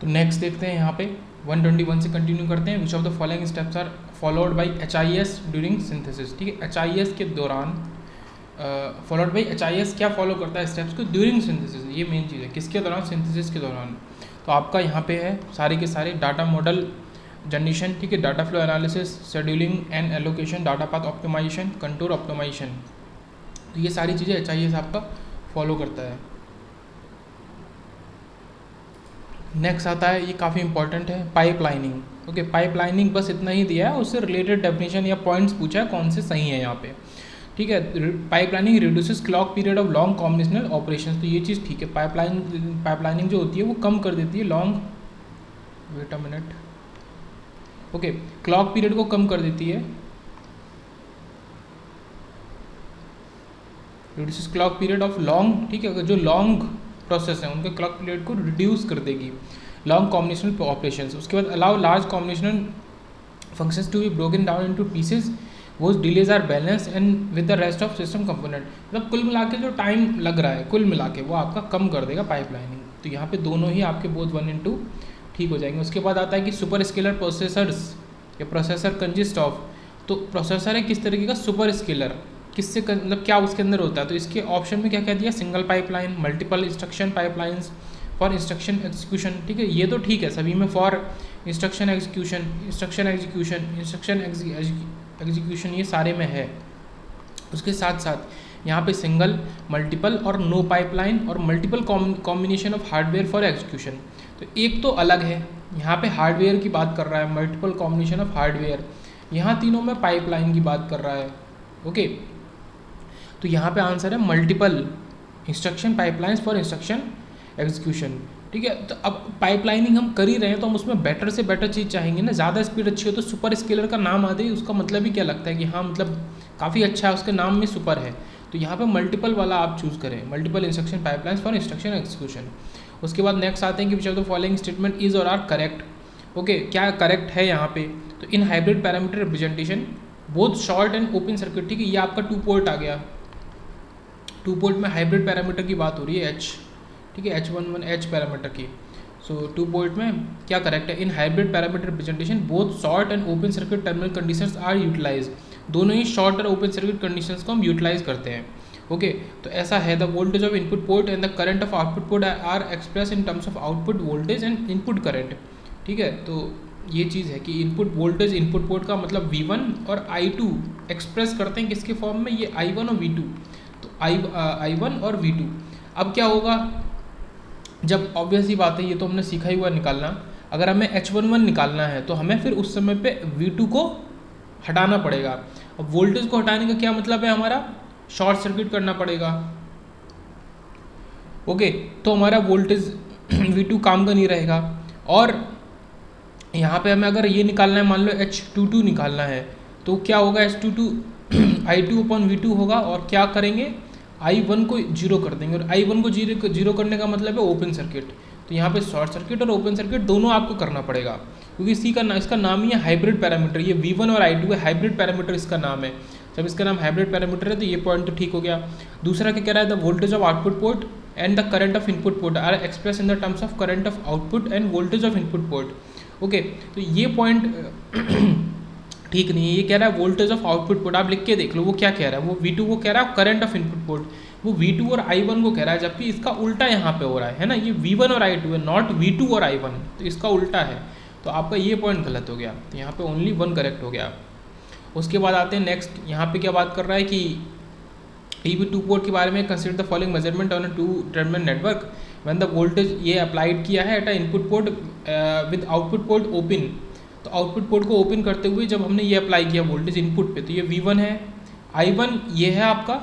तो नेक्स्ट देखते हैं यहाँ पे 121 से कंटिन्यू करते हैं। Which of the following steps are followed by HIS during synthesis. ठीक है, HIS के दौरान फॉलोड बाई HIS क्या फॉलो करता है स्टेप्स को ड्यूरिंग सिंथेसिस, ये मेन चीज़ है। किसके दौरान? सिंथेसिस के दौरान। तो आपका यहाँ पे है सारे के सारे डाटा मॉडल जनरेशन, ठीक है, data flow analysis, scheduling and allocation, data path optimization, contour optimization. तो ये सारी चीज़ें HIS आपका फॉलो करता है। नेक्स्ट आता है, ये काफ़ी इंपॉर्टेंट है, पाइपलाइनिंग। ओके, पाइपलाइनिंग बस इतना ही दिया है, उससे रिलेटेड डेफिनेशन या पॉइंट्स पूछा है कौन से सही है यहाँ पे। ठीक है, pipelining reduces clock period of long combinational operations. तो ये चीज़ ठीक है, पाइपलाइनिंग जो होती है वो कम कर देती है long, wait a minute, okay, clock period को कम कर देती है, reduces clock period of long, ठीक है, जो लॉन्ग प्रोसेस है उनके क्लॉक पीरियड को रिड्यूस कर देगी लॉन्ग कॉम्बिनेशनल ऑपरेशंस। उसके बाद allow large combinational functions to be broken down into pieces, वो delays are balance and with the rest of system component. मतलब कुल मिला के जो टाइम लग रहा है कुल मिला के वो आपका कम कर देगा पाइपलाइनिंग। तो यहाँ पे दोनों ही आपके बोथ 1 and 2 ठीक हो जाएंगे। उसके बाद आता है कि सुपर स्केलर प्रोसेसर्स या प्रोसेसर कंजिस्ट ऑफ। तो प्रोसेसर है किस तरीके का? Super scalar. किससे मतलब क्या उसके अंदर होता है? तो इसके ऑप्शन में क्या कह दिया? Single pipeline, multiple instruction pipelines, for instruction execution. ठीक है, ये तो ठीक है सभी में, for instruction execution, instruction execution, instruction execution, ये सारे में है। उसके साथ साथ यहाँ पे सिंगल, मल्टीपल और नो पाइपलाइन और multiple combination of hardware for execution. तो एक तो अलग है, यहाँ पे हार्डवेयर की बात कर रहा है, मल्टीपल कॉम्बिनेशन ऑफ हार्डवेयर। यहाँ तीनों में पाइपलाइन की बात कर रहा है। ओके, तो यहाँ पे आंसर है multiple instruction pipelines for instruction execution. ठीक है, तो अब पाइपलाइनिंग हम कर ही रहे हैं तो हम उसमें बेटर से बेटर चीज़ चाहेंगे ना, ज़्यादा स्पीड अच्छी हो। तो सुपर स्केलर का नाम आते ही उसका मतलब ही क्या लगता है कि हाँ मतलब काफ़ी अच्छा है, उसके नाम में सुपर है। तो यहाँ पे मल्टीपल वाला आप चूज़ करें, multiple instruction pipelines for instruction execution. उसके बाद नेक्स्ट आते हैं कि which of the following statement is और आर करेक्ट। ओके, क्या करेक्ट है यहाँ पे? तो इन hybrid parameter representation both short and open circuit. ठीक है, ये आपका 2 पोर्ट आ गया, 2 पोर्ट में हाइब्रिड पैरामीटर की बात हो रही है, H, ठीक है, H11 H पैरामीटर की। सो 2 पोर्ट में क्या करेक्ट है? In hybrid parameter representation both short and open circuit terminal conditions are utilize. दोनों ही शॉर्ट और ओपन सर्किट कंडीशंस को हम यूटिलाइज करते हैं। ओके, तो ऐसा है, the voltage of input port and the current of output port are express in terms of output voltage and input current. ठीक है, तो ये चीज़ है कि इनपुट वोल्टेज इनपुट पोर्ट का मतलब V1 और I2 एक्सप्रेस करते हैं किसके फॉर्म में? ये I1 और V2। तो I1 और V2। अब क्या होगा जब, ऑब्वियस ही बात है, ये तो हमने सीखा ही हुआ निकालना। अगर हमें H11 निकालना है तो हमें फिर उस समय पे V2 को हटाना पड़ेगा। अब वोल्टेज को हटाने का क्या मतलब है? हमारा शॉर्ट सर्किट करना पड़ेगा। ओके, तो हमारा वोल्टेज V2 काम का नहीं रहेगा। और यहाँ पे हमें अगर ये निकालना है, मान लो H22 निकालना है, तो क्या होगा? H22 I2/V2 होगा। और क्या करेंगे? I1 को 0 कर देंगे। और I1 को 0 करने का मतलब है ओपन सर्किट। तो यहाँ पे शॉर्ट सर्किट और ओपन सर्किट दोनों आपको करना पड़ेगा, क्योंकि इसका नाम ही है हाइब्रिड पैरामीटर। ये V1 और I2 है, हाइब्रिड पैरामीटर इसका नाम है। जब इसका नाम हाइब्रिड पैरामीटर है तो ये पॉइंट तो ठीक हो गया। दूसरा क्या कह रहा है? The voltage of output port and the current of input port are express in the terms of current of output and voltage of input port. Okay, तो ये पॉइंट ठीक नहीं है। ये कह रहा है वोल्टेज ऑफ आउटपुट पोर्ट, आप लिख के देख लो वो क्या कह रहा है। वो V2 को कह रहा है, करंट ऑफ इनपुट पोर्ट वो V2 और I1 को कह रहा है, जबकि इसका उल्टा यहाँ पे हो रहा है ना। ये V1 और I2 है, नॉट V2 और I1, तो इसका उल्टा है। तो आपका ये पॉइंट गलत हो गया। तो यहाँ पे ओनली 1 करेक्ट हो गया। उसके बाद आते हैं नेक्स्ट, यहाँ पे क्या बात कर रहा है कि TB2 पोर्ट के बारे में, consider the following measurement on a 2 terminal network when the voltage, ये अप्लाइड किया है at a input port with output port open. तो आउटपुट पोर्ट को ओपन करते हुए जब हमने ये अप्लाई किया वोल्टेज इनपुट पे, तो ये V1 है, I1 ये है आपका,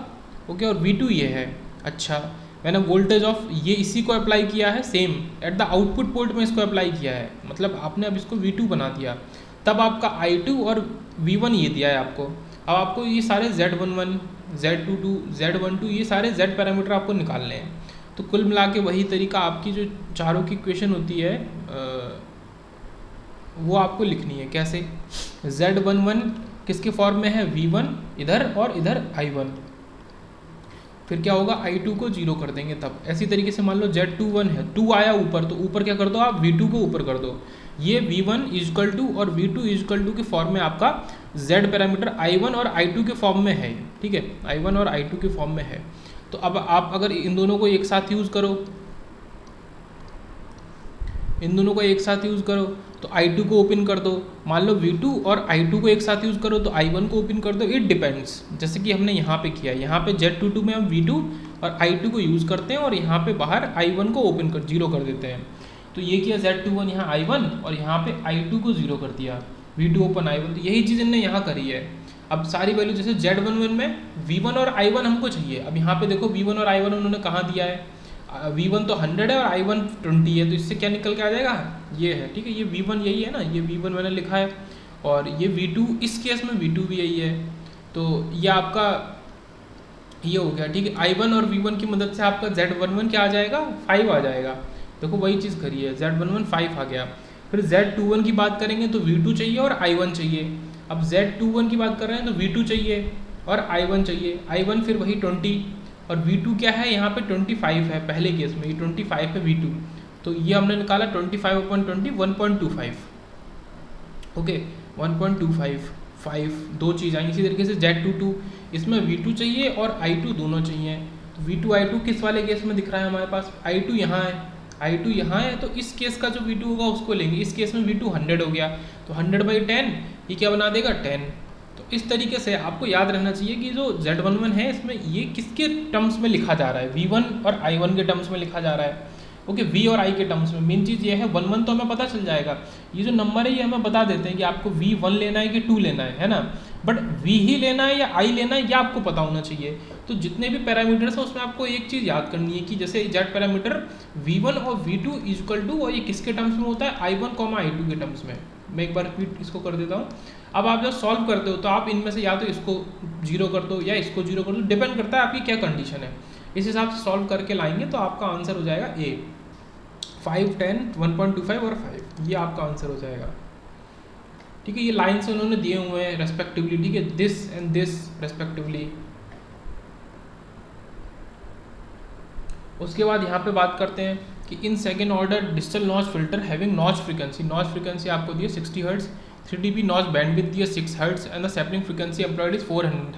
ओके, और V2 ये है। अच्छा, मैंने वोल्टेज ऑफ ये इसी को अप्लाई किया है same at the output port में, इसको अप्लाई किया है, मतलब आपने अब इसको V2 बना दिया। तब आपका I2 और V1 ये दिया है आपको। अब आपको ये सारे Z11, Z22, Z12 ये सारे Z पैरामीटर आपको निकालने हैं। तो कुल मिला के वही तरीका, आपकी जो चारों की इक्वेशन होती है वो आपको लिखनी है। कैसे? Z11 किसके फॉर्म में है? V1 इधर और इधर I1। फिर क्या होगा, I2 को 0 कर देंगे तब। ऐसी तरीके से मान लो Z21 है, 2 आया ऊपर, तो ऊपर क्या कर दो आप, V2 को ऊपर कर दो। ये V1 इजकल टू और V2 इजकल टू के फॉर्म में आपका Z पैरामीटर I1 और I2 के फॉर्म में है, ठीक है, I1 और I2 के फॉर्म में है। तो अब आप अगर इन दोनों को एक साथ यूज़ करो, इन दोनों को एक साथ यूज़ करो तो I2 को ओपन कर दो, मान लो V2 और I2 को एक साथ यूज़ करो तो I1 को ओपन कर दो। इट डिपेंड्स, जैसे कि हमने यहाँ पे किया, यहाँ पे Z22 में हम V2 और I2 को यूज़ करते हैं और यहाँ पे बाहर I1 को ओपन कर 0 कर देते हैं। तो ये किया Z21 यहाँ I1 और यहाँ पे I2 को 0 कर दिया, V2 ओपन I1। तो यही चीज़ इनने यहाँ करी है। अब सारी वैल्यू जैसे Z11 में V1 और I1 हमको चाहिए, अब यहाँ पे देखो V1 और I1 उन्होंने कहाँ दिया है, V1 तो 100 है और I1 20 है, तो इससे क्या निकल के आ जाएगा, ये है, ठीक है, ये V1 यही है ना, ये V1 मैंने लिखा है और ये V2, इस केस में V2 भी यही है। तो ये आपका ये हो गया, ठीक है। I1 और V1 की मदद से आपका Z11 क्या आ जाएगा, 5 आ जाएगा। देखो वही चीज़ करी है, Z11 5 आ गया। फिर Z21 की बात करेंगे तो V2 चाहिए और I1 चाहिए। अब Z21 की बात कर रहे हैं तो V2 चाहिए और I1 चाहिए, I1 फिर वही 20 और V2 क्या है यहाँ पे 25 है, पहले केस में ये 25 है V2, तो ये हमने निकाला 25/20 1.25, ओके 1.25 5, दो चीज़ आई। इसी तरीके से Z22 इसमें V2 चाहिए और I2 दोनों चाहिए। तो V2 I2 किस वाले केस में दिख रहा है हमारे पास, I2 यहाँ है, I2 यहाँ है, तो इस केस का जो V2 होगा उसको लेंगे। इस केस में V2 100 हो गया, तो 100/10 ये क्या बना देगा 10। तो इस तरीके से आपको याद रहना चाहिए कि जो Z11 है इसमें ये किसके टर्म्स में लिखा जा रहा है, V1 और I1 के टर्म्स में लिखा जा रहा है, ओके, V और I के टर्म्स में। मेन चीज़ ये है 1 तो हमें पता चल जाएगा, ये जो नंबर है ये हमें बता देते हैं कि आपको V1 लेना है कि 2 लेना है ना, बट V ही लेना है या I लेना है ये आपको पता होना चाहिए। तो जितने भी पैरामीटर्स हैं उसमें आपको एक चीज़ याद करनी है कि जैसे Z पैरामीटर V1 और V2 इक्वल टू, और ये किसके टर्म्स में होता है, I1, I2 के टर्म्स में। मैं एक बार रिपीट इसको कर देता हूँ। अब आप जब सॉल्व करते हो तो आप इनमें से या तो इसको 0 कर दो या इसको 0 कर दो, डिपेंड करता है आपकी क्या कंडीशन है। इस हिसाब से सॉल्व करके लाएंगे तो आपका आंसर हो जाएगा A, 5, 10, 1.25 और 5, ये आपका आंसर हो जाएगा, ठीक है। ये लाइन से उन्होंने दिए हुए हैं रेस्पेक्टिवली, ठीक है, दिस एंड दिस रेस्पेक्टिवली। उसके बाद यहाँ पे बात करते हैं कि in second order digital notch filter having notch frequency आपको दी है 60 हर्ट्ज, 3 dB नॉच बैंडविड्थ दी है 6 hertz and the sampling frequency employed is 400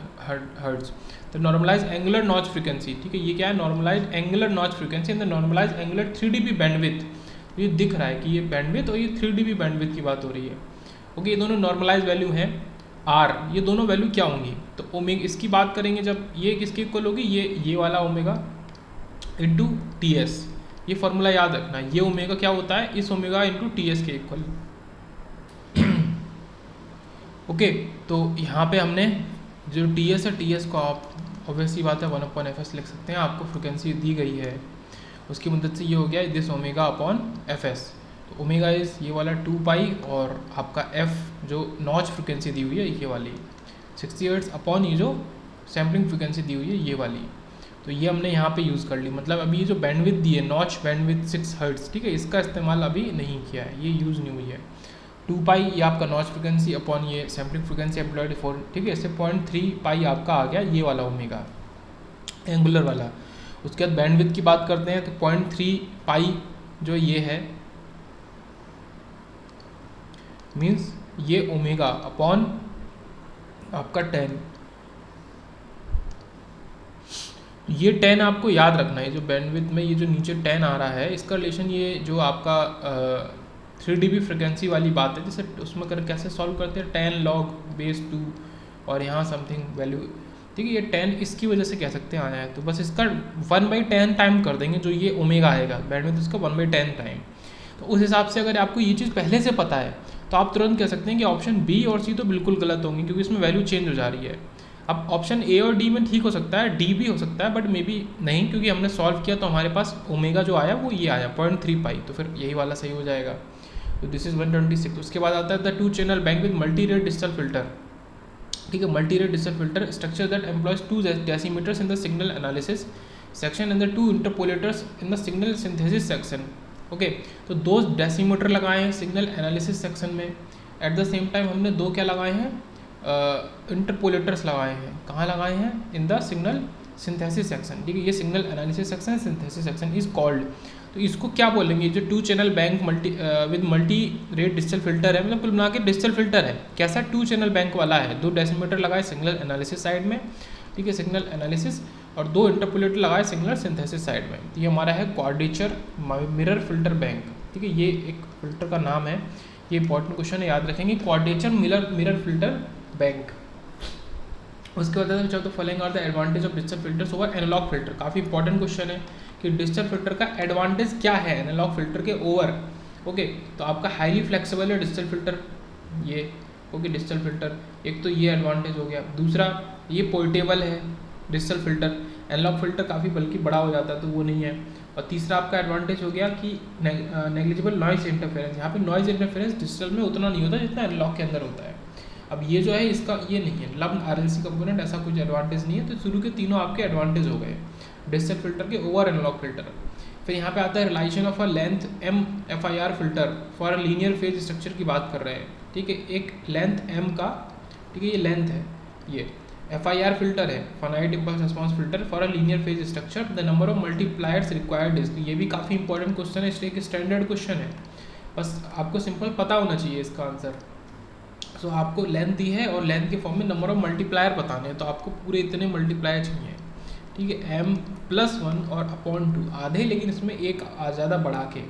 hertz. तो नॉर्मलाइज एंगुलर नॉच फ्रीक्वेंसी, ठीक है, ये क्या है, normalize angular notch frequency and the normalize angular 3 dB bandwidth. ये दिख रहा है कि ये बैंडविड्थ और ये 3 dB बैंडविड्थ की बात हो रही है, ओके। ये दोनों नॉर्मलाइज वैल्यू हैं R, ये दोनों वैल्यू क्या होंगी, तो ओमेगा इसकी बात करेंगे जब ये किसके इक्वल होगी, ये वाला ओमेगा इंटू TS, ये फॉर्मूला याद रखना है। ये ओमेगा क्या होता है, इस ओमेगा इंटू TS के इक्वल, ओके। तो यहाँ पे हमने जो TS है, TS को आप ऑब्वियसली बात है 1/fs लिख सकते हैं, आपको फ्रिक्वेंसी दी गई है उसकी मदद से ये हो गया दिस ओमेगा अपॉन fs। तो ओमेगा इज़ ये वाला 2 पाई और आपका f जो नॉच फ्रिक्वेंसी दी हुई है ये वाली 60 हर्ट्ज अपॉन ये जो सैम्पलिंग फ्रिक्वेंसी दी हुई है ये वाली। तो ये हमने यहाँ पे यूज़ कर ली, मतलब अभी ये जो बैंडविड्थ दी है नॉच बैंडविड्थ 6 हर्ट्ज, ठीक है, इसका इस्तेमाल अभी नहीं किया है, ये यूज़ नहीं हुई है। 2 पाई ये आपका नॉच फ्रिक्वेंसी अपॉन ये सैम्पलिंग फ्रिक्वेंसी एम्प्लॉयड 4, ठीक है, इससे 0.3 पाई आपका आ गया ये वाला ओमेगा एंगुलर वाला। उसके बाद बैंडविड्थ की बात करते हैं तो 0.3 पाई जो ये है मीन्स ये ओमेगा अपॉन आपका 10, ये 10 आपको याद रखना है। जो बैंडविड्थ में ये जो नीचे 10 आ रहा है इसका रिलेशन ये जो आपका 3 dB फ्रिक्वेंसी वाली बात है, जैसे उसमें कर कैसे सॉल्व करते हैं 10 log base 2 और यहाँ समथिंग वैल्यू, ठीक है, ये 10 इसकी वजह से कह सकते हैं आया है। तो बस इसका 1/10 टाइम कर देंगे जो ये ओमेगा आएगा बैंडविड्थ इसका 1/10 टाइम। तो उस हिसाब से अगर आपको ये चीज़ पहले से पता है तो आप तुरंत कह सकते हैं कि ऑप्शन बी और सी तो बिल्कुल गलत होंगे क्योंकि इसमें वैल्यू चेंज हो जा रही है। अब ऑप्शन ए और डी में ठीक हो सकता है, डी भी हो सकता है, बट मे बी नहीं, क्योंकि हमने सॉल्व किया तो हमारे पास ओमेगा जो आया वो ये आया 0.3 पाई, तो फिर यही वाला सही हो जाएगा। तो दिस इज़ 126। उसके बाद आता है the 2 channel bank with multi rate digital filter, ठीक है, multi rate digital filter structure that employs 2 decimators in the signal analysis section and the 2 interpolators in the signal synthesis section, okay. तो 2 decimator लगाए हैं signal analysis section में, at the same time हमने 2 क्या लगाए हैं इंटरपोलेटर्स लगाए हैं, कहाँ लगाए हैं, इन द सिग्नल सिंथेसिस सेक्शन, ठीक है, ये signal analysis section, synthesis section is called. तो इसको क्या बोलेंगे, जो 2 channel bank with multi rate digital filter है, मतलब कुल मिला के डिजिटल फिल्टर है, कैसा 2 चैनल बैंक वाला है, 2 डेसीमीटर लगाए सिग्नल एनालिसिस साइड में, ठीक है, सिग्नल एनालिसिस, और 2 इंटरपोलेटर लगाए सिग्नल सिंथेसिस साइड में। तो ये हमारा है क्वाड्रेचर मिरर फिल्टर बैंक, ठीक है, ये एक फिल्टर का नाम है, ये इंपॉर्टेंट क्वेश्चन है, याद रखेंगे, क्वाड्रेचर मिरर फिल्टर बैंक। उसके बाद चलो तो following are the advantage of digital filters over analog filter, काफ़ी इंपॉर्टेंट क्वेश्चन है कि डिजिटल फिल्टर का एडवांटेज क्या है एनालॉग फिल्टर के ओवर। ओके, तो आपका हाईली फ्लेक्सिबल है डिजिटल फिल्टर, ये ओके डिजिटल फिल्टर, एक तो ये एडवांटेज हो गया। दूसरा ये पोर्टेबल है डिजिटल फिल्टर, एनालॉग फिल्टर काफ़ी बल्कि बड़ा हो जाता है तो वो नहीं है। और तीसरा आपका एडवांटेज हो गया कि नेग्लिजिबल नॉइज इंटरफेरेंस, यहाँ पे नॉइज इंटरफेरेंस डिजिटल में उतना नहीं होता जितना एनालॉग के अंदर होता है। अब ये जो है इसका ये नहीं है लम्प्ड आरएलसी कंपोनेंट, ऐसा कुछ एडवांटेज नहीं है। तो शुरू के तीनों आपके एडवांटेज हो गए डिजिटल फिल्टर के ओवर एनालॉग फिल्टर। फिर यहाँ पे आता है realization of a length M FIR filter for a linear phase structure की बात कर रहे हैं, ठीक है, एक लेंथ m का, ठीक है, ये लेंथ है, ये FIR फिल्टर है, finite impulse response filter for a linear phase structure, the number of multipliers required is. ये भी काफ़ी इंपॉर्टेंट क्वेश्चन है, इसलिए एक स्टैंडर्ड क्वेश्चन है, बस आपको सिंपल पता होना चाहिए इसका आंसर। सो आपको लेंथ दी है और लेंथ के फॉर्म में नंबर ऑफ मल्टीप्लायर बताने हैं, तो आपको पूरे इतने मल्टीप्लायर चाहिए, ठीक है, m+1 और अपॉन 2 आधे, लेकिन इसमें एक ज़्यादा बढ़ा के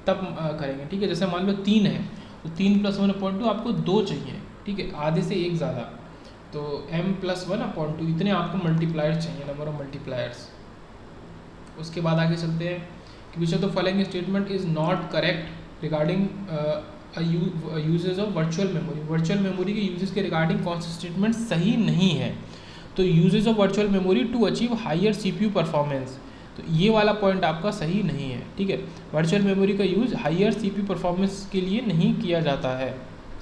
तब करेंगे, ठीक है। जैसे मान लो 3 है तो 3+1 अपॉन 2 आपको 2 चाहिए, ठीक है, आधे से एक ज़्यादा, तो m+1 अपॉन 2 इतने आपको मल्टीप्लायर चाहिए, नंबर ऑफ मल्टीप्लायर्स। उसके बाद आगे चलते हैं कि which of the following statement is not correct regarding usage of virtual memory. Virtual memory के यूजेस के रिगार्डिंग कौन सा स्टेटमेंट सही नहीं है। तो usage of virtual memory to achieve higher CPU performance, तो ये वाला पॉइंट आपका सही नहीं है, ठीक है। वर्चुअल मेमोरी का यूज़ हायर CPU परफॉर्मेंस के लिए नहीं किया जाता है,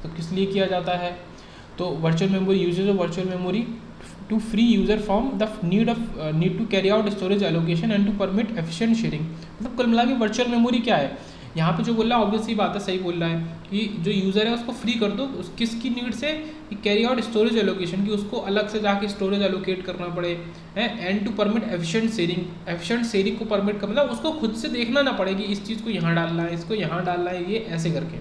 तो किस लिए किया जाता है, तो virtual memory usage of virtual memory to free user from the need to carry out storage allocation and to permit efficient sharing. मतलब कुल मिला के वर्चुअल मेमोरी क्या है, यहाँ पे जो बोल रहा है ऑब्वियसली बात है, सही बोल रहा है कि जो यूज़र है उसको फ्री कर दो, उस किसकी नीड से, कैरी आउट स्टोरेज एलोकेशन की, उसको अलग से जाके स्टोरेज एलोकेट करना पड़े, है, and to permit efficient sharing. Efficient sharing को परमिट कर, मतलब उसको खुद से देखना ना पड़े कि इस चीज़ को यहाँ डालना है, इसको यहाँ डालना है, ये ऐसे करके,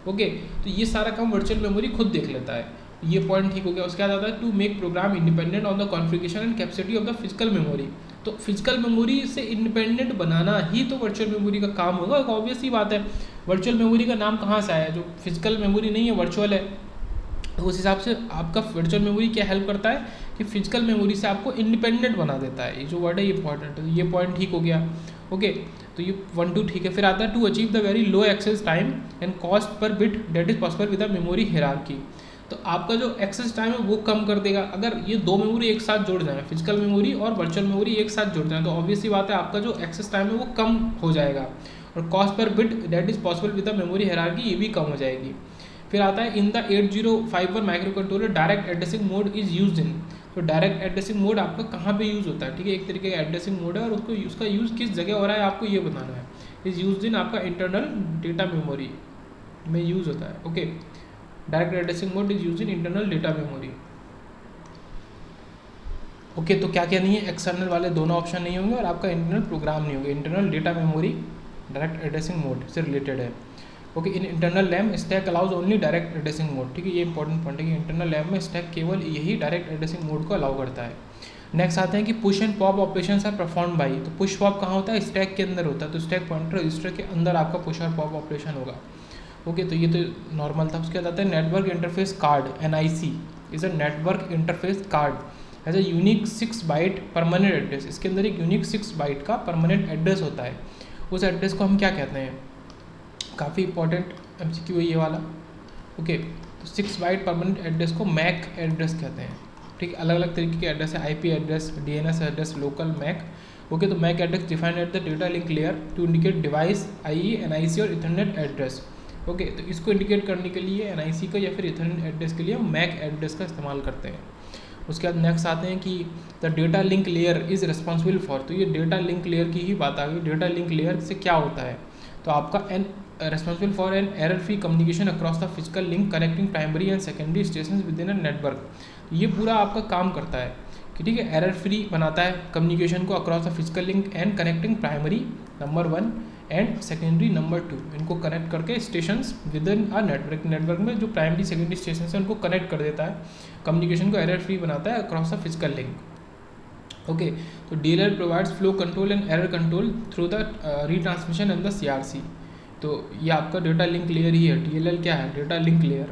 ओके। तो ये सारा काम वर्चुअल मेमोरी खुद देख लेता है, ये पॉइंट ठीक हो गया। उसके बाद आता है to make program independent on the configuration and capacity of the physical memory. तो फिजिकल मेमोरी से इंडिपेंडेंट बनाना ही तो वर्चुअल मेमोरी का काम होगा, ऑब्वियस ही बात है। वर्चुअल मेमोरी का नाम कहाँ से आया, जो फिजिकल मेमोरी नहीं है वर्चुअल है, तो उस हिसाब से आपका वर्चुअल मेमोरी क्या हेल्प करता है कि फिजिकल मेमोरी से आपको इंडिपेंडेंट बना देता है। ये जो वर्ड है ये इंपॉर्टेंट है, ये पॉइंट ठीक हो गया, ओके। तो ये 1 2 ठीक है। फिर आता है to achieve the very low access time and cost per bit that is possible with the memory hierarchy. तो आपका जो एक्सेस टाइम है वो कम कर देगा। अगर ये 2 मेमोरी एक साथ जुड़ जाए, फिजिकल मेमोरी और वर्चुअल मेमोरी एक साथ जुड़ जाए, तो ऑब्वियसली बात है आपका जो एक्सेस टाइम है वो कम हो जाएगा, और cost per bit that is possible with the memory hierarchy ये भी कम हो जाएगी। फिर आता है in the 8051 micro controller direct addressing mode is use in. तो डायरेक्ट एड्रेसिंग मोड आपका कहाँ पे यूज़ होता है, ठीक है, एक तरीके का एड्रेसिंग मोड है, और उसको उसका यूज़ किस जगह हो रहा है आपको ये बताना है। इज यूज इन आपका इंटरनल डेटा मेमोरी में यूज़ होता है, okay. Direct addressing mode is use in internal data memory, okay. तो क्या क्या नहीं है, एक्सटर्नल वाले दोनों ऑप्शन नहीं होंगे और आपका इंटरनल प्रोग्राम नहीं होगा। Internal data memory direct addressing mode से रिलेटेड है, okay. In internal RAM stack allows only direct addressing mode, ठीक है, ये इंपॉर्टेंट पॉइंट है कि इंटरनल रैम में स्टैक केवल यही डायरेक्ट एड्रेसिंग मोड को अलाउ करता है। नेक्स्ट आते हैं कि push and pop operations are perform by. तो पुश पॉप कहाँ होता है, स्टैक के अंदर होता है, तो स्टैक पॉइंटर रजिस्टर के अंदर आपका पुश और पॉप ऑपरेशन होगा, ओके। तो ये तो नॉर्मल था। उसके बाद आता है network interface card, NIC is a network interface card as a unique 6 byte permanent address. इसके अंदर एक यूनिक 6 बाइट का परमानेंट एड्रेस होता है। उस एड्रेस को हम क्या कहते हैं, काफ़ी इंपॉर्टेंट MCQ है ये वाला, ओके। तो 6 बाइट परमानेंट एड्रेस को मैक एड्रेस कहते हैं, ठीक है। अलग अलग तरीके के एड्रेस है, IP address, DNS address, local, mac, okay. तो mac address defined at the data link layer to indicate device IE, NIC और इथरनेट एड्रेस, ओके। तो इसको इंडिकेट करने के लिए NIC का या फिर इथरनेट एड्रेस के लिए हम मैक एड्रेस का इस्तेमाल करते हैं। उसके बाद नेक्स्ट आते हैं कि the data link layer is responsible for. तो ये डेटा लिंक लेयर की ही बात आ गई। डेटा लिंक लेयर से क्या होता है, तो आपका responsible for an error-free communication across the physical link connecting primary and secondary stations within a network। ये पूरा आपका काम करता है कि ठीक है एरर फ्री बनाता है कम्युनिकेशन को across the physical link and connecting primary number 1 and secondary number 2, इनको कनेक्ट करके stations with in a network में जो प्राइमरी सेकेंडरी स्टेशन है उनको कनेक्ट कर देता है, कम्युनिकेशन को एरर फ्री बनाता है across the physical link. Okay, तो DLL provides flow control and error control through the retransmission and the CRC। तो ये आपका डेटा लिंक लेयर ही है। DLL क्या है? Data link layer.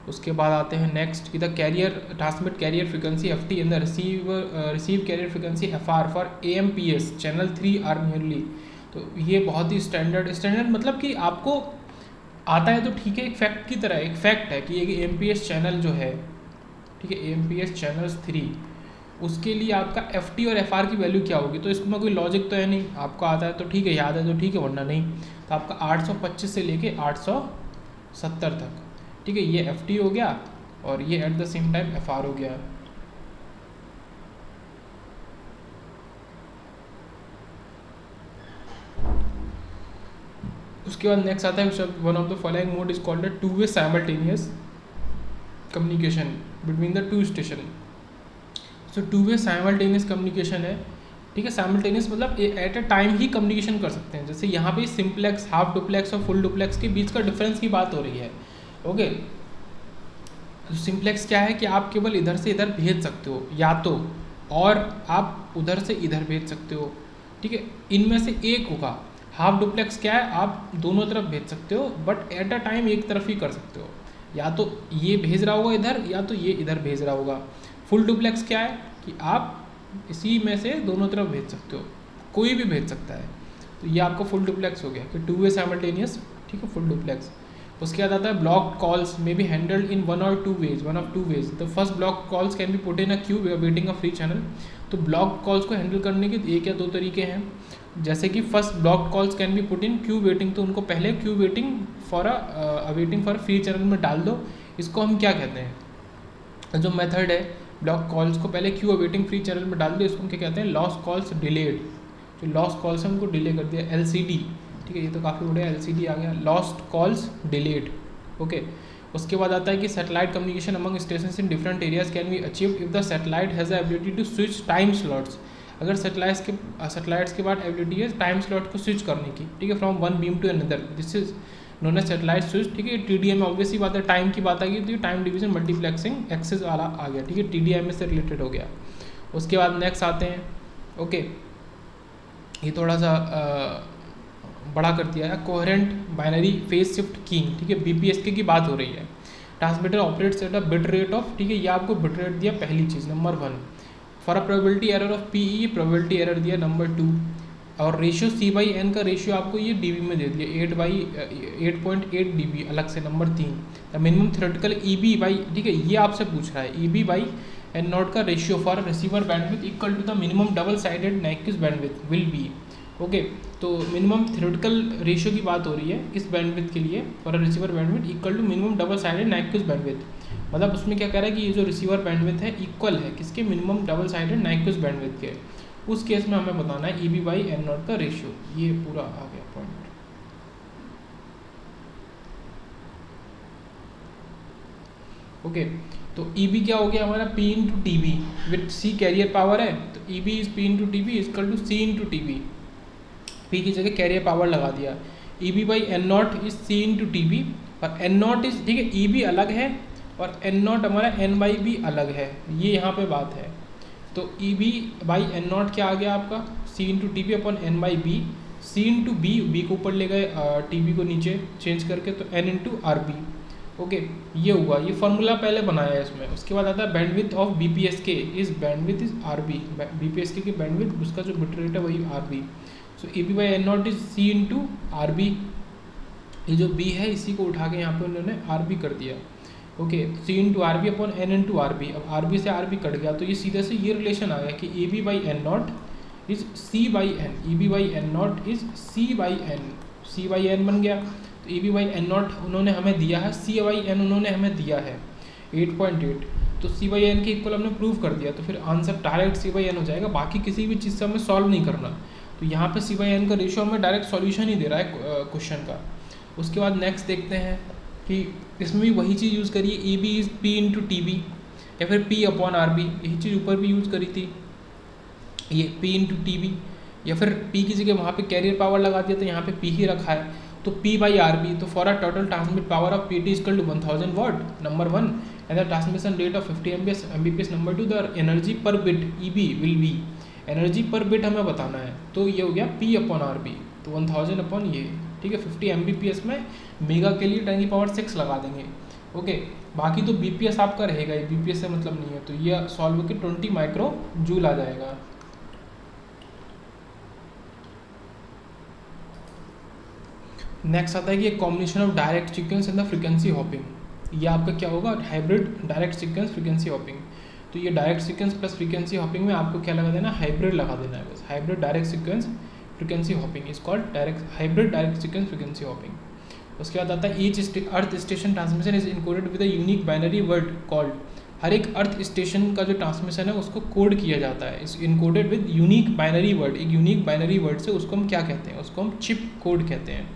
उसके बाद आते हैं नेक्स्ट कि the carrier transmit carrier frequency FT in the receive carrier frequency FR for AMPS channel 3 are nearly. तो ये बहुत ही स्टैंडर्ड मतलब कि आपको आता है तो ठीक है, एक फैक्ट की तरह, एक फैक्ट है कि एक AMPS चैनल जो है, ठीक है, AMPS चैनल्स 3 उसके लिए आपका FT और FR की वैल्यू क्या होगी। तो इसमें कोई लॉजिक तो है नहीं, आपको आता है तो ठीक है, याद है तो ठीक है, वरना नहीं। तो आपका 825 से लेके 870 तक, ठीक है, ये FT हो गया और ये eight the same time FR हो गया। उसके बाद नेक्स्ट आता है one of the following mode is called two way simultaneous communication between the two station. So two way simultaneous communication है, ठीक है। साइमल्टेनियस मतलब at a time he communication कर सकते हैं। जैसे यहाँ पे सिंप्लेक्स, हाफ डुप्लेक्स और फुल डुप्लेक्स के बीच का डिफरेंस की बात हो रही है। ओके, सिंप्लेक्स क्या है कि आप केवल इधर से इधर भेज सकते हो या तो, और आप उधर से इधर भेज सकते हो, ठीक है, इनमें से एक होगा। हाफ डुप्लेक्स क्या है, आप दोनों तरफ भेज सकते हो बट एट अ टाइम एक तरफ ही कर सकते हो, या तो ये भेज रहा होगा इधर या तो ये इधर भेज रहा होगा। फुल डुप्लेक्स क्या है कि आप इसी में से दोनों तरफ भेज सकते हो, कोई भी भेज सकता है। तो ये आपका फुल डुप्लेक्स हो गया कि टू वे साइमल्टेनियस, ठीक है, फुल डुप्लेक्स। उसके बाद आता है block calls may be handled in one of two ways. The first block calls can be put in a queue waiting a free channel. तो ब्लॉक कॉल्स को handle करने के एक या दो तरीके हैं, जैसे कि first block calls can be put in queue waiting, तो उनको पहले queue waiting for waiting for free channel में डाल दो। इसको हम क्या कहते हैं, जो मेथड है ब्लॉक कॉल्स को पहले क्यू वेटिंग फ्री चैनल में डाल दो, इसको हम क्या कहते हैं, लॉस्ट कॉल्स डिलेड। जो लॉस्ट कॉल्स है उनको डिले कर दिया, LCD, ठीक है, ये तो काफ़ी बड़ा LCD आ गया, लॉस्ट कॉल्स डिलेड। ओके, उसके बाद आता है कि satellite communication among stations in different areas can be achieved if the satellite has the ability to switch time slots. अगर सैटेलाइट्स के बाद एबिलिटी है टाइम स्लॉट को स्विच करने की, ठीक है, from one beam to another, this is known as satellite switch, ठीक है। TDM ऑब्वियस ही बात है, टाइम की बात आ गई तो टाइम डिवीजन मल्टीप्लेक्सिंग एक्सेस वाला आ गया, ठीक है, TDM से रिलेटेड हो गया। उसके बाद नेक्स्ट आते हैं, ओके, ये थोड़ा सा बड़ा कर दिया है, coherent binary phase shift keying, ठीक है, BPSK की बात हो रही है। Transmitter operates at a bit rate of, ठीक है, ये आपको बिट रेट दिया पहली चीज़, number 1। For a probability error of PE, probability error दिया नंबर 2। और रेशियो C/N का रेशियो आपको ये dB में दे दिया 8.8 dB अलग से, नंबर 3। मिनिमम थ्योरेटिकल EB/, ठीक है, ये आपसे पूछ रहा है, EB/N0 का ratio for receiver bandwidth equal to the minimum double sided Nyquist bandwidth will be. Okay, तो मिनिमम थ्योरेटिकल रेशियो की बात हो रही है इस बैंडविथ के लिए, for a receiver bandwidth equal to minimum double sided Nyquist bandwidth. मतलब उसमें क्या कह रहा है कि ये जो रिसीवर बैंडविथ है इक्वल है किसके, minimum double sided Nyquist bandwidth के। उस केस में हमें बताना है EB/N0 का रेशियो। ये पूरा आ गया पॉइंट। ओके, तो EB क्या हो गया हमारा, P × TB with C carrier power है, तो EB is P × TB equal to C × TB। P की जगह कैरियर पावर लगा दिया। EB/N0 इज C × TB और N0 इज, ठीक है, EB अलग है और N0 हमारा N/B अलग है, ये यहाँ पे बात है। तो EB/N0 क्या आ गया आपका, C × TB upon N/B, C × B को ऊपर ले गए, TB को नीचे चेंज करके, तो N × RB। ओके, ये हुआ, ये फॉर्मूला पहले बनाया है इसमें। उसके बाद आता है bandwidth of BPSK is bandwidth is RB, BPSK की बैंडविथ उसका जो बिट रेट है वही RB। So EB/N0 is C × RB, ये जो B है इसी को उठा के यहाँ पे उन्होंने RB कर दिया। Okay, C × RB upon N × RB। अब RB से RB कट गया तो ये सीधे से ये रिलेशन आ गया कि EB/N0 is C/N, EB/N0 is C/N, C/N बन गया। तो EB/N0 उन्होंने हमें दिया है, C/N उन्होंने हमें दिया है 8.8, तो C/N के इक्वल हमने प्रूव कर दिया, तो फिर आंसर डायरेक्ट C/N हो जाएगा, बाकी किसी भी चीज़ से हमें सॉल्व नहीं करना। तो यहाँ पे C/N का रेशियो हमें डायरेक्ट सॉल्यूशन ही दे रहा है क्वेश्चन का। उसके बाद नेक्स्ट देखते हैं कि इसमें भी वही चीज़ यूज़ करिए, EB इज़ P × TB, या फिर P अपॉन RB, यही चीज़ ऊपर भी यूज़ करी थी, ये P इंटू TB, या फिर P की जगह वहाँ पे कैरियर पावर लगा दिया तो यहाँ पे P ही रखा है, तो P बाई RB, तो for a total transmit power of PT is equal to 1000 watt, number 1, and the transmission rate of 50 Mbps, number 2, the energy per bit EB will be, energy per bit हमें बताना है, तो ये हो गया P upon RB, तो 1000 upon ये, ठीक है, 50 Mbps में मेगा के लिए 10 की पावर 6 लगा देंगे, ओके। बाकी तो BPS आपका रहेगा, ये BPS से मतलब नहीं है, तो ये सॉल्व होकर 20 माइक्रो जूल आ जाएगा। नेक्स्ट आता है कि combination of direct sequence and the frequency hopping, ये आपका क्या होगा, hybrid direct sequence frequency hopping, तो ये direct sequence plus frequency hopping में आपको क्या लगा देना, हाइब्रिड लगा देना है बस, hybrid direct sequence frequency hopping is called direct hybrid direct sequence frequency hopping. उसके बाद आता है each earth station transmission is encoded with a unique binary word called, हर एक अर्थ स्टेशन का जो ट्रांसमिशन है उसको कोड किया जाता है, इस encoded with unique binary word, एक यूनिक बाइनरी वर्ड से उसको हम क्या कहते हैं, उसको हम चिप कोड कहते हैं,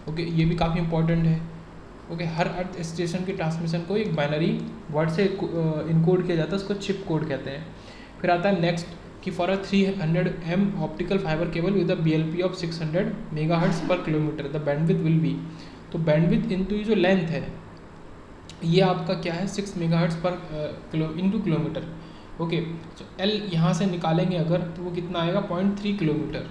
ओके, ये भी काफ़ी इंपॉर्टेंट है, ओके। हर अर्थ स्टेशन के ट्रांसमिशन को एक बाइनरी वर्ड से इनकोड किया जाता है, उसको चिप कोड कहते हैं। फिर आता है नेक्स्ट कि for a 300 M optical fibre cable with a BLP of 600 megahertz per kilometre the bandwidth will be, तो बैंडविड्थ इनटू ये जो लेंथ है ये आपका क्या है 6 मेगाहर्ट्ज पर इंटू किलोमीटर, ओके। तो L यहाँ से निकालेंगे अगर तो वो कितना आएगा 0.3 किलोमीटर,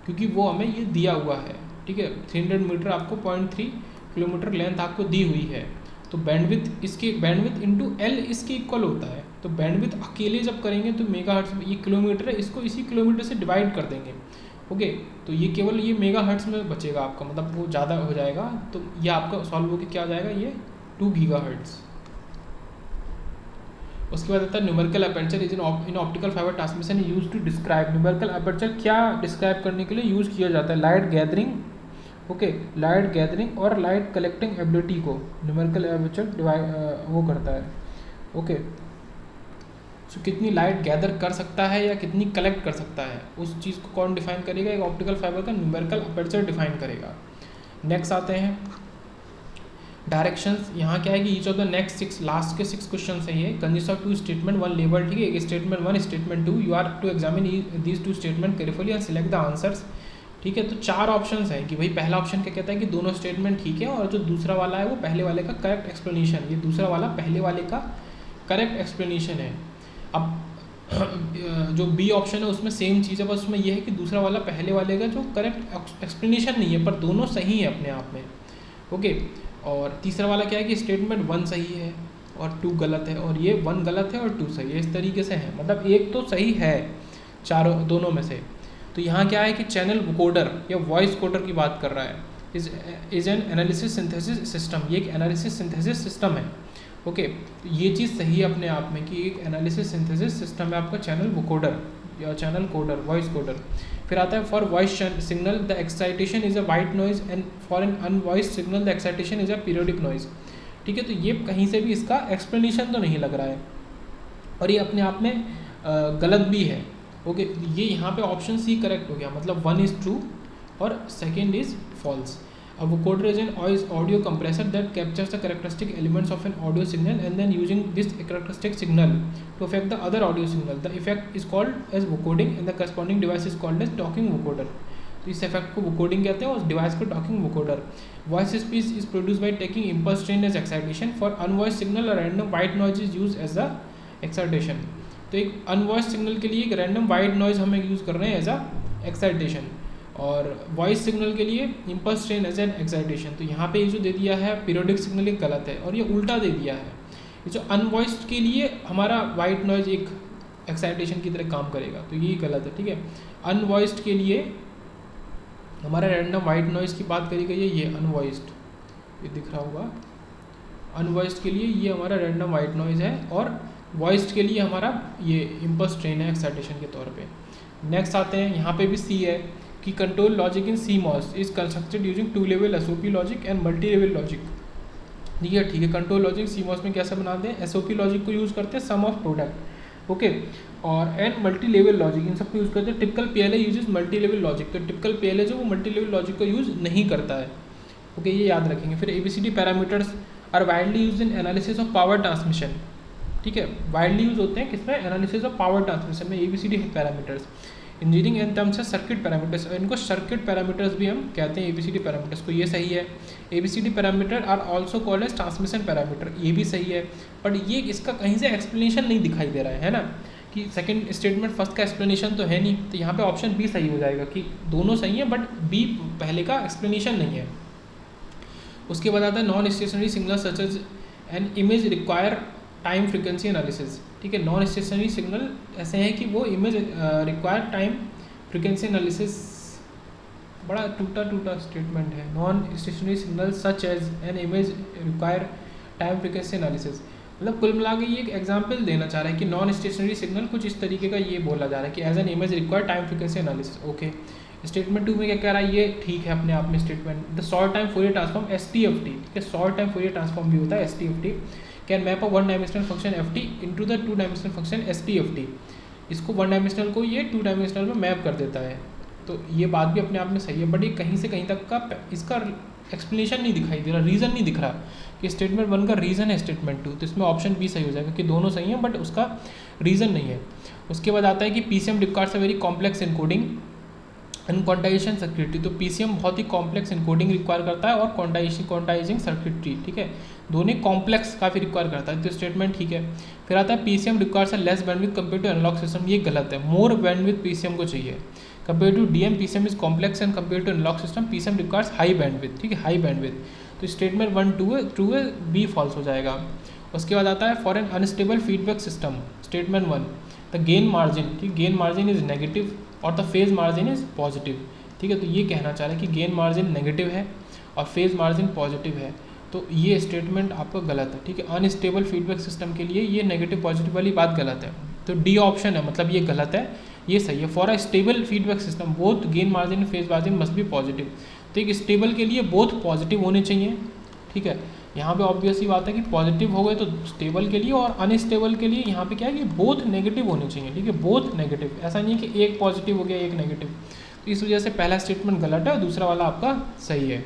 क्योंकि वो हमें ये दिया हुआ है, ठीक है, 300 मीटर आपको 0.3 किलोमीटर लेंथ आपको दी हुई है, तो बैंडविड्थ इसके बैंडविड्थ इंटू L इसके इक्वल होता है, तो बैंडविड्थ अकेले जब करेंगे तो मेगाहर्ट्ज में, ये किलोमीटर है, इसको इसी किलोमीटर से डिवाइड कर देंगे, ओके, तो ये केवल ये मेगाहर्ट्ज में बचेगा आपका, मतलब वो ज़्यादा हो जाएगा, तो ये आपका सॉल्व होकर क्या आ जाएगा, ये 2 गीगाहर्ट्ज। उसके बाद आता है numerical aperture is in optical fiber transmission use to describe, numerical aperture क्या डिस्क्राइब करने के लिए यूज़ किया जाता है, light gathering, okay, light gathering और लाइट कलेक्टिंग एबिलिटी को न्यूमेरिकल अपर्चर वो करता है, ओके। सो कितनी लाइट गैदर कर सकता है या कितनी कलेक्ट कर सकता है, उस चीज़ को कौन डिफाइन करेगा, एक ऑप्टिकल फाइबर का न्यूमेरिकल अपर्चर डिफाइन करेगा। नेक्स्ट आते हैं डायरेक्शंस, यहाँ क्या है कि each of the next 6 last के 6 क्वेश्चन है ये, कंसिस्ट ऑफ 2 स्टेटमेंट 1 लेबल, ठीक है, एक statement 1 statement 2, you are to examine these 2 statement carefully and select the answers, ठीक है। तो 4 ऑप्शंस हैं कि भाई पहला ऑप्शन क्या कहता है कि दोनों स्टेटमेंट ठीक है, और जो दूसरा वाला है वो पहले वाले का करेक्ट एक्सप्लेनेशन, ये दूसरा वाला पहले वाले का करेक्ट एक्सप्लेनेशन है। अब जो बी ऑप्शन है उसमें सेम चीज़ है, बस उसमें यह है कि दूसरा वाला पहले वाले का जो करेक्ट एक्सप्लेनेशन नहीं है, पर दोनों सही है अपने आप में, ओके। और तीसरा वाला क्या है कि स्टेटमेंट 1 सही है और 2 गलत है, और ये 1 गलत है और 2 सही है, इस तरीके से है, मतलब एक तो सही है चारों दोनों में से। तो यहाँ क्या है कि चैनल कोडर या वॉइस कोडर की बात कर रहा है, is an analysis synthesis system, ये एक एनालिसिस सिंथेसिस सिस्टम है, ओके। तो ये चीज़ सही है अपने आप में कि एक एनालिसिस सिंथेसिस सिस्टम है आपका चैनल कोडर या चैनल कोडर, वॉइस कोडर। फिर आता है for voice signal the excitation is a white noise and for an unvoice signal the excitation is a periodic noise, ठीक है। तो ये कहीं से भी इसका एक्सप्लेनेशन तो नहीं लग रहा है, और ये अपने आप में गलत भी है, ओके। ये यहाँ पे ऑप्शन सी करेक्ट हो गया, मतलब 1 इज़ ट्रू और second is false. A vocoder is an audio compressor that captures the characteristic elements of an audio signal and then using this characteristic signal to affect the other audio signal. The effect is called as vocoding and the corresponding device is called as talking vocoder. तो इस effect को vocoding कहते हैं और उस device को talking vocoder. Voice speech is produced by taking impulse train as excitation. For unvoiced signal, a random white noise is used as the excitation. तो एक unvoiced signal के लिए एक random white noise हम यूज़ कर रहे हैं as a excitation, और वॉइस सिग्नल के लिए impulse train as an excitation. तो यहाँ पे ये जो दे दिया है पीरियोडिक सिग्नल एक गलत है, और ये उल्टा दे दिया है, ये जो अनवॉइस्ड के लिए हमारा वाइट नॉइज एक एक्साइटेशन की तरह काम करेगा, तो ये गलत है, ठीक है। अनवॉइस्ड के लिए हमारा रैंडम वाइट नॉइज की बात करी गई है, ये अनवॉइस्ड, ये दिख रहा होगा, अनवॉइस्ड के लिए ये हमारा रैंडम वाइट नॉइज है, और वॉइस्ड के लिए हमारा ये इम्पल्स ट्रेन है एक्साइटेशन के तौर पे। नेक्स्ट आते हैं, यहाँ पे भी सी है कि control logic in CMOS is constructed using 2 level SOP logic and multi level logic, ठीक है। कंट्रोल लॉजिक CMOS में कैसे बनाते हैं, SOP लॉजिक को यूज़ करते हैं सम ऑफ प्रोडक्ट, ओके, और एंड मल्टी लेवल लॉजिक इन सबको यूज़ करते हैं। Typical PLA uses multi level logic, तो टिपिकल PLA जो वो मल्टी लेवल लॉजिक को यूज़ नहीं करता है, ओके, ये याद रखेंगे। फिर ABCD parameters are widely use in analysis of power transmission, ठीक है, वाइडली यूज होते हैं किसमें, एनालिसिस ऑफ पावर ट्रांसमिशन में, ABCD parameters. Engineering in terms है सर्किट पैरामीटर्स, इनको सर्किट पैरामीटर्स भी हम कहते हैं ABCD पैरामीटर्स को, ये सही है। ABCD parameter are also called as transmission parameter, ये भी सही है, बट ये इसका कहीं से एक्सप्लेनेशन नहीं दिखाई दे रहा है ना, कि सेकंड स्टेटमेंट फर्स्ट का एक्सप्लेनेशन तो है नहीं, तो यहाँ पे ऑप्शन बी सही हो जाएगा कि दोनों सही है बट बी पहले का एक्सप्लेनेशन नहीं है। उसके बाद आता है non stationary signal such as an image require time frequency analysis, ठीक है। नॉन स्टेशनरी सिग्नल ऐसे हैं कि वो image require time frequency analysis, बड़ा टूटा टूटा स्टेटमेंट है। Non stationary signal such as an image require time frequency analysis, मतलब कुल मिला के ये एक एग्जाम्पल देना चाह रहा है कि नॉन स्टेशनरी सिग्नल कुछ इस तरीके का ये बोला जा रहा है कि as an image require time frequency analysis. Okay, statement 2 में क्या कह रहा है, ये ठीक है अपने आप में statement. The short time Fourier transform STFT, ठीक है, शॉर्ट टाइम फोरियर ट्रांसफॉर्म भी होता है STFT, can map a one dimensional function FT into the two dimensional function STFT, इसको वन डायमेंशनल को ये टू डायमेंशनल में मैप कर देता है। तो ये बात भी अपने आप में सही है, बट ये कहीं से कहीं तक का इसका एक्सप्लेनेशन नहीं दिखाई दे रहा, रीज़न नहीं दिख रहा कि स्टेटमेंट 1 का रीज़न है स्टेटमेंट 2, तो इसमें ऑप्शन बी सही हो जाएगा कि दोनों सही हैं बट उसका रीज़न नहीं है। उसके बाद आता है कि PCM requires a very complex encoding and quantization circuitry, तो PCM बहुत ही कॉम्प्लेक्स इनकोडिंग रिक्वायर करता है और क्वांटाइजिंग सर्किटरी, ठीक है, दोनों कॉम्प्लेक्स काफ़ी रिक्वायर करता है, तो स्टेटमेंट ठीक है। फिर आता है PCM requires a less bandwidth compare to analog system, ये गलत है, मोर बैंडविड्थ PCM को चाहिए compare to DM, PCM is complex and compare to analog system PCM requires high bandwidth, ठीक है, हाई बैंडविड्थ, तो स्टेटमेंट 1 ट्रू है, B false हो जाएगा। उसके बाद आता है for an unstable feedback system, statement 1 the gain margin, ठीक, गेन मार्जिन इज नेगेटिव और the phase margin is positive, ठीक है, तो ये कहना चाह रहे हैं कि गेन मार्जिन नेगेटिव है और फेज मार्जिन पॉजिटिव है, तो ये स्टेटमेंट आपका गलत है, ठीक है। अनस्टेबल फीडबैक सिस्टम के लिए ये नेगेटिव पॉजिटिव वाली बात गलत है, तो डी ऑप्शन है, मतलब ये गलत है, ये सही है। For a stable feedback system both gain margin and phase margin must be positive, तो एक स्टेबल के लिए बोथ पॉजिटिव होने चाहिए, ठीक है। यहाँ पे ऑब्वियस ही बात है कि पॉजिटिव हो गए तो स्टेबल के लिए, और अनस्टेबल के लिए यहाँ पे क्या है कि बोथ नेगेटिव होने चाहिए, ठीक है, बोथ नेगेटिव, ऐसा नहीं है कि एक पॉजिटिव हो गया एक नेगेटिव, तो इस वजह से पहला स्टेटमेंट गलत है और दूसरा वाला आपका सही है।